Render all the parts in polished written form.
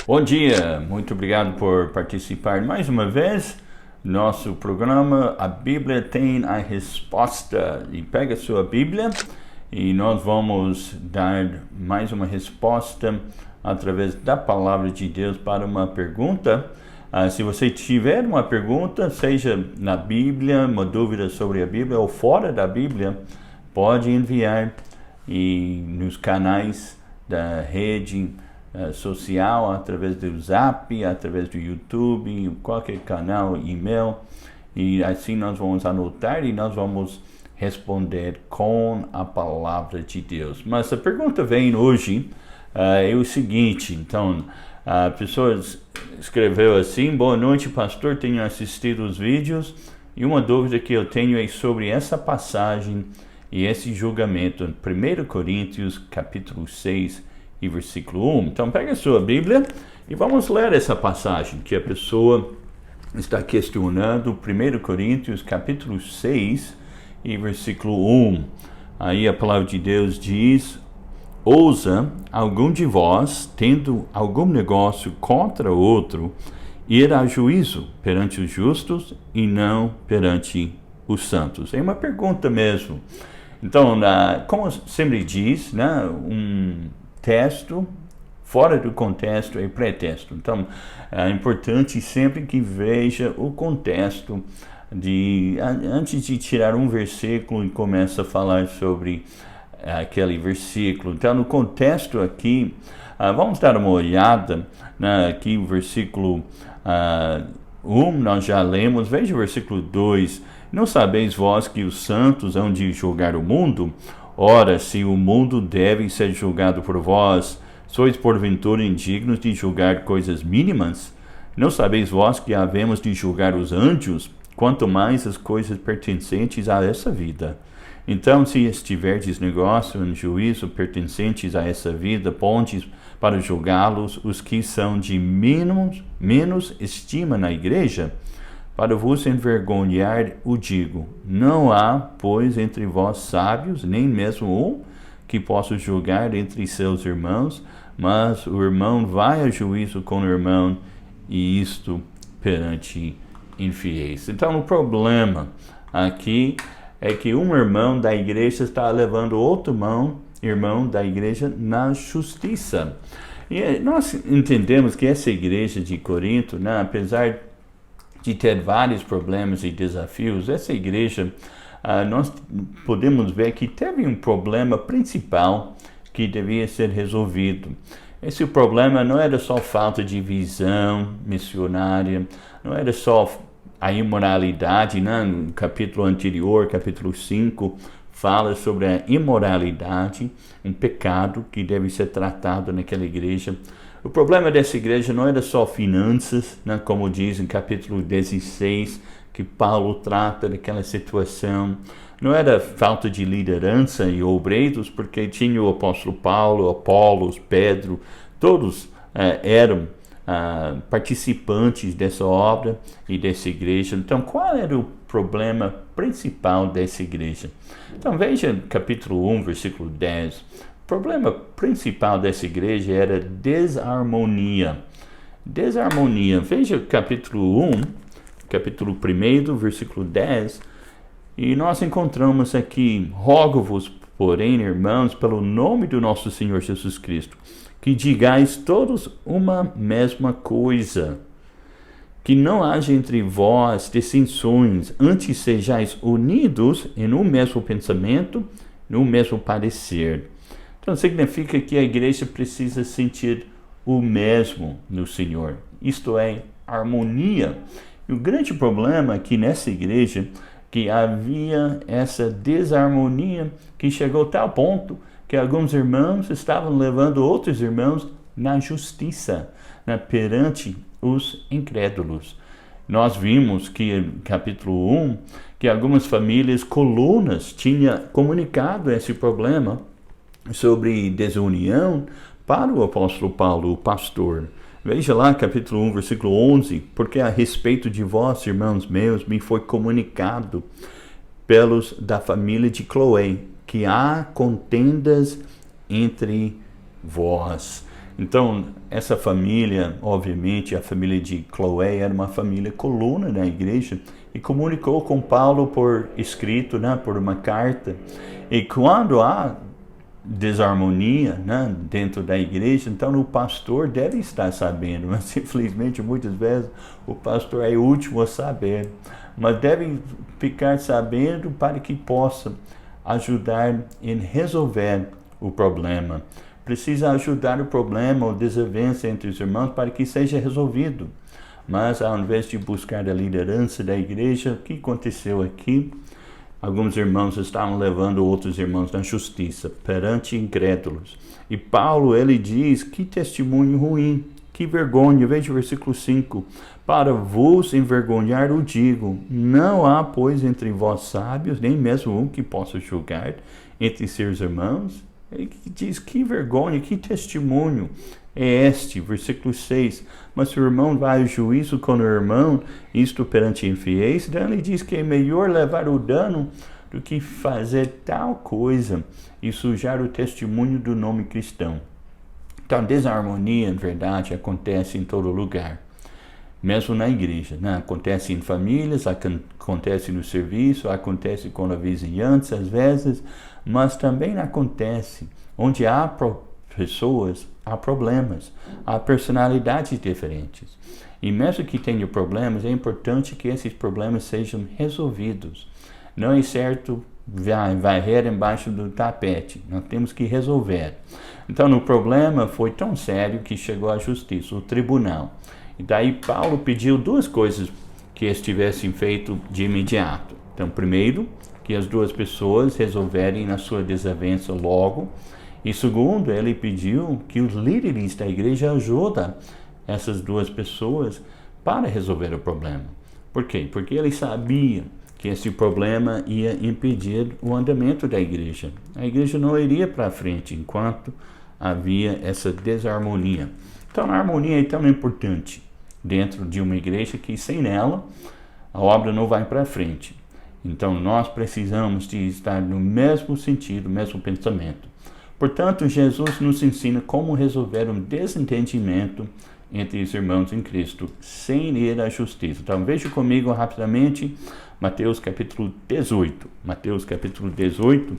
Bom dia, muito obrigado por participar mais uma vez. Nosso programa A Bíblia Tem a Resposta. E pega a sua Bíblia e nós vamos dar mais uma resposta através da palavra de Deus para uma pergunta. Se você tiver uma pergunta, seja na Bíblia, uma dúvida sobre a Bíblia ou fora da Bíblia, pode enviar nos canais da rede social, através do Zap, através do YouTube, qualquer canal, e-mail, e assim nós vamos anotar e nós vamos responder com a palavra de Deus. Mas a pergunta vem hoje é o seguinte, então, a pessoa escreveu assim: boa noite, pastor, tenho assistido os vídeos e uma dúvida que eu tenho é sobre essa passagem e esse julgamento em 1 Coríntios capítulo 6 e versículo 1. Então pega a sua Bíblia e vamos ler essa passagem que a pessoa está questionando, 1 Coríntios capítulo 6 e versículo 1. Aí a palavra de Deus diz: ousa algum de vós, tendo algum negócio contra outro, ir a juízo perante os justos e não perante os santos? É uma pergunta mesmo. Então, como sempre diz, um texto fora do contexto é pretexto. Então, é importante sempre que veja o contexto antes de tirar um versículo e começa a falar sobre aquele versículo. Então, no contexto aqui, vamos dar uma olhada aqui o versículo 1, nós já lemos. Veja o versículo 2. Não sabeis vós que os santos hão de julgar o mundo? Ora, se o mundo deve ser julgado por vós, sois porventura indignos de julgar coisas mínimas? Não sabeis vós que havemos de julgar os anjos, quanto mais as coisas pertencentes a essa vida? Então, se estiverdes negócio em juízo pertencentes a essa vida, pondes para julgá-los os que são de menos estima na igreja? Para vos envergonhar o digo: não há, pois, entre vós sábios, nem mesmo um que possa julgar entre seus irmãos, mas o irmão vai a juízo com o irmão, e isto perante infiéis. Então, o problema aqui é que um irmão da igreja está levando outro irmão da igreja na justiça. E nós entendemos que essa igreja de Corinto, apesar de ter vários problemas e desafios, essa igreja, nós podemos ver que teve um problema principal que devia ser resolvido. Esse problema não era só falta de visão missionária, não era só a imoralidade, no capítulo anterior, capítulo 5, fala sobre a imoralidade, um pecado que deve ser tratado naquela igreja. O problema dessa igreja não era só finanças, como diz em capítulo 16, que Paulo trata daquela situação. Não era falta de liderança e obreiros, porque tinha o apóstolo Paulo, Apolos, Pedro, todos eram participantes dessa obra e dessa igreja. Então, qual era o problema principal dessa igreja? Então, veja capítulo 1, versículo 10. O problema principal dessa igreja era desarmonia. Desarmonia. Veja capítulo 1, capítulo 1, versículo 10. E nós encontramos aqui: rogo-vos, porém, irmãos, pelo nome do nosso Senhor Jesus Cristo, que digais todos uma mesma coisa, que não haja entre vós dissensões, antes sejais unidos em um mesmo pensamento, no mesmo parecer. Então significa que a igreja precisa sentir o mesmo no Senhor. Isto é, harmonia. E o grande problema aqui nessa igreja, que havia essa desarmonia que chegou a tal ponto que alguns irmãos estavam levando outros irmãos na justiça, perante os incrédulos. Nós vimos que no capítulo 1, que algumas famílias colunas tinham comunicado esse problema sobre desunião para o apóstolo Paulo, o pastor. Veja lá, capítulo 1, versículo 11: porque a respeito de vós, irmãos meus, me foi comunicado pelos da família de Cloé, que há contendas entre vós. Então, essa família, obviamente, a família de Chloé era uma família coluna na igreja e comunicou com Paulo por escrito, né, por uma carta. E quando há desarmonia, né, dentro da igreja, então o pastor deve estar sabendo, mas infelizmente muitas vezes o pastor é o último a saber, mas deve ficar sabendo para que possa ajudar em resolver o problema. Precisa ajudar o problema ou desavença entre os irmãos para que seja resolvido. Mas ao invés de buscar a liderança da igreja, o que aconteceu aqui? Alguns irmãos estavam levando outros irmãos na justiça, perante incrédulos. E Paulo, ele diz, que testemunho ruim, que vergonha. Veja o versículo 5. Para vos envergonhar o digo, não há, pois, entre vós sábios, nem mesmo um que possa julgar entre seus irmãos. Ele diz, que vergonha, que testemunho é este, versículo 6. Mas se o irmão vai ao juízo com o irmão, isto perante infiéis, então ele diz que é melhor levar o dano do que fazer tal coisa e sujar o testemunho do nome cristão. Então, desarmonia, em verdade, acontece em todo lugar. Mesmo na igreja, né? Acontece em famílias, acontece no serviço, acontece com a vizinhança às vezes, mas também acontece onde há pessoas, há problemas, há personalidades diferentes. E mesmo que tenha problemas, é importante que esses problemas sejam resolvidos. Não é certo varrer embaixo do tapete, nós temos que resolver. Então, o problema foi tão sério que chegou à justiça, o tribunal. E daí Paulo pediu duas coisas que estivessem feito de imediato. Então, primeiro, que as duas pessoas resolverem a sua desavença logo. E segundo, ele pediu que os líderes da igreja ajudem essas duas pessoas para resolver o problema. Por quê? Porque ele sabia que esse problema ia impedir o andamento da igreja. A igreja não iria para frente enquanto havia essa desarmonia. Então, a harmonia é tão importante dentro de uma igreja que sem ela a obra não vai para frente. Então, nós precisamos de estar no mesmo sentido, mesmo pensamento. Portanto, Jesus nos ensina como resolver um desentendimento entre os irmãos em Cristo, sem ir à justiça. Então, veja comigo rapidamente Mateus capítulo 18. Mateus capítulo 18,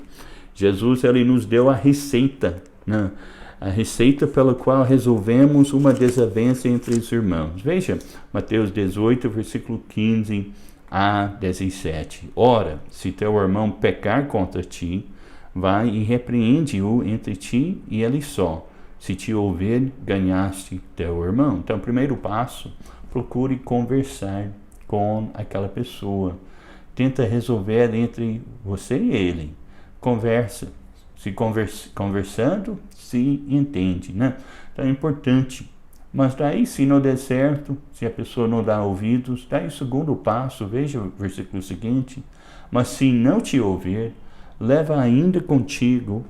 Jesus ele nos deu a receita, né? A receita pela qual resolvemos uma desavença entre os irmãos. Veja, Mateus 18, versículo 15 a 17. Ora, se teu irmão pecar contra ti, vai e repreende-o entre ti e ele só. Se te ouvir, ganhaste teu irmão. Então, primeiro passo, procure conversar com aquela pessoa. Tenta resolver entre você e ele. Conversa. Se conversando, se entende, né? Então é importante. Mas daí, se não der certo, se a pessoa não dá ouvidos, daí o segundo passo, veja o versículo seguinte. Mas se não te ouvir, leva ainda contigo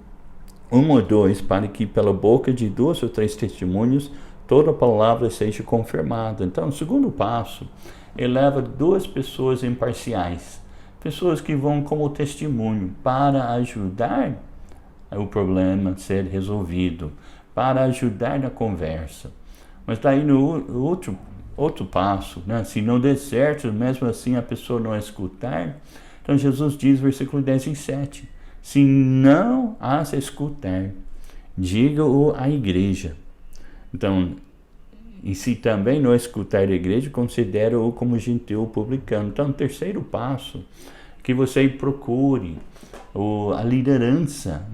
um ou dois, para que pela boca de 2 ou 3 testemunhos toda palavra seja confirmada. Então, o segundo passo, ele leva 2 pessoas imparciais, pessoas que vão como testemunho para ajudar o problema a ser resolvido, para ajudar na conversa. Mas daí no outro passo, né? Se não der certo, mesmo assim a pessoa não escutar, então Jesus diz, versículo 17, se não as escutar, diga-o à igreja. Então, e se também não escutar a igreja, considera-o como gentil publicano. Então, o terceiro passo, que você procure a liderança,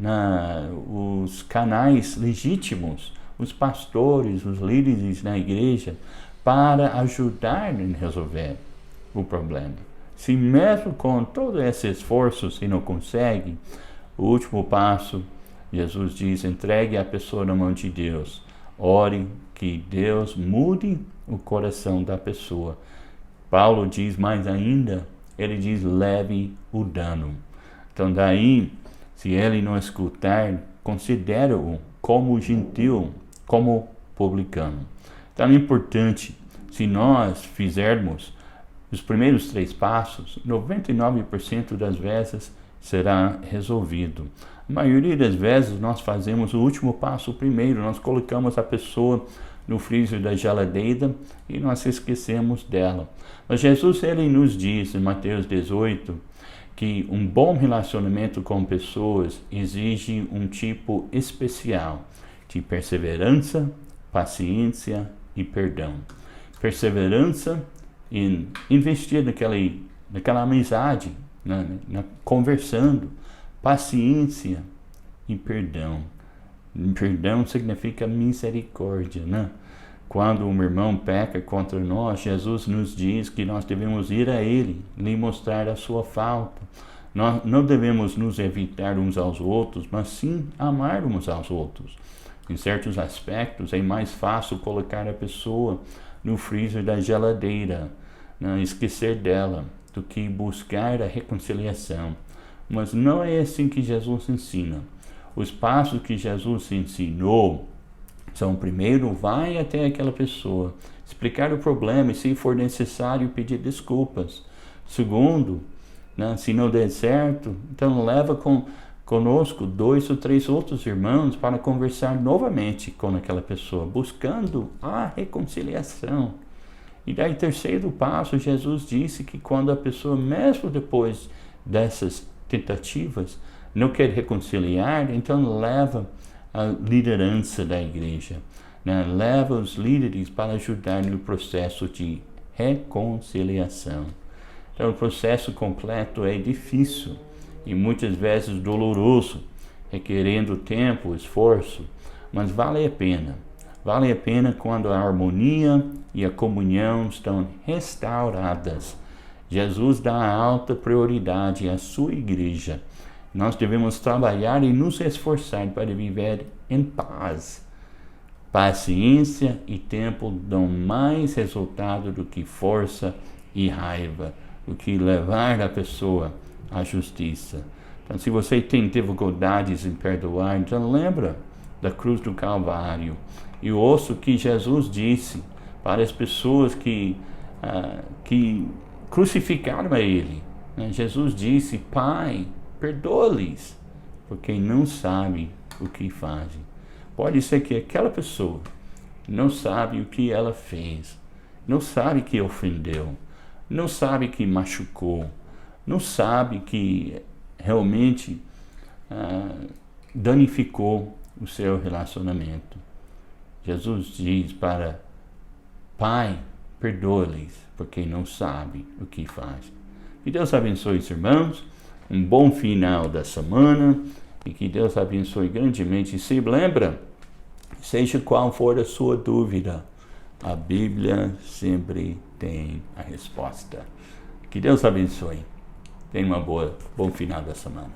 os canais legítimos, os pastores, os líderes na igreja, para ajudar em resolver o problema. Se mesmo com todo esse esforço, se não consegue, o último passo, Jesus diz, entregue a pessoa na mão de Deus. Ore que Deus mude o coração da pessoa. Paulo diz mais ainda, ele diz, leve o dano. Então daí, se ele não escutar, considera-o como gentil, como publicano. Então é importante, se nós fizermos os primeiros 3 passos, 99% das vezes será resolvido. A maioria das vezes nós fazemos o último passo primeiro, nós colocamos a pessoa no freezer da geladeira e nós esquecemos dela. Mas Jesus, ele nos diz em Mateus 18 que um bom relacionamento com pessoas exige um tipo especial de perseverança, paciência e perdão. Perseverança em investir naquela amizade, conversando. Paciência e perdão. Perdão significa misericórdia, né? Quando um irmão peca contra nós, Jesus nos diz que nós devemos ir a Ele, lhe mostrar a sua falta. Nós não devemos nos evitar uns aos outros, mas sim amar uns aos outros. Em certos aspectos, é mais fácil colocar a pessoa no freezer da geladeira, esquecer dela, do que buscar a reconciliação. Mas não é assim que Jesus ensina. Os passos que Jesus ensinou são: primeiro, vai até aquela pessoa, explicar o problema e, se for necessário, pedir desculpas. Segundo, se não der certo, então leva conosco 2 ou 3 outros irmãos para conversar novamente com aquela pessoa, buscando a reconciliação. E daí, terceiro passo, Jesus disse que quando a pessoa, mesmo depois dessas tentativas, não quer reconciliar, então leva a liderança da igreja, leva os líderes para ajudar no processo de reconciliação. Então, o processo completo é difícil e muitas vezes doloroso, requerendo tempo, esforço, mas vale a pena. Vale a pena quando a harmonia e a comunhão estão restauradas. Jesus dá alta prioridade à sua igreja. Nós devemos trabalhar e nos esforçar para viver em paz. Paciência e tempo dão mais resultado do que força e raiva, do que levar a pessoa à justiça. Então, se você tem dificuldades em perdoar, então lembra da cruz do Calvário e ouça o que Jesus disse para as pessoas que crucificaram a Ele. Jesus disse: Pai, perdoa-lhes, porque não sabem o que fazem. Pode ser que aquela pessoa não sabe o que ela fez, não sabe que ofendeu, não sabe que machucou, não sabe que realmente danificou o seu relacionamento. Jesus diz para: Pai, perdoa-lhes, porque não sabem o que fazem. Que Deus abençoe os irmãos, um bom final da semana, e que Deus abençoe grandemente. E se lembra, seja qual for a sua dúvida, a Bíblia sempre tem a resposta. Que Deus abençoe. Tenha bom final da semana.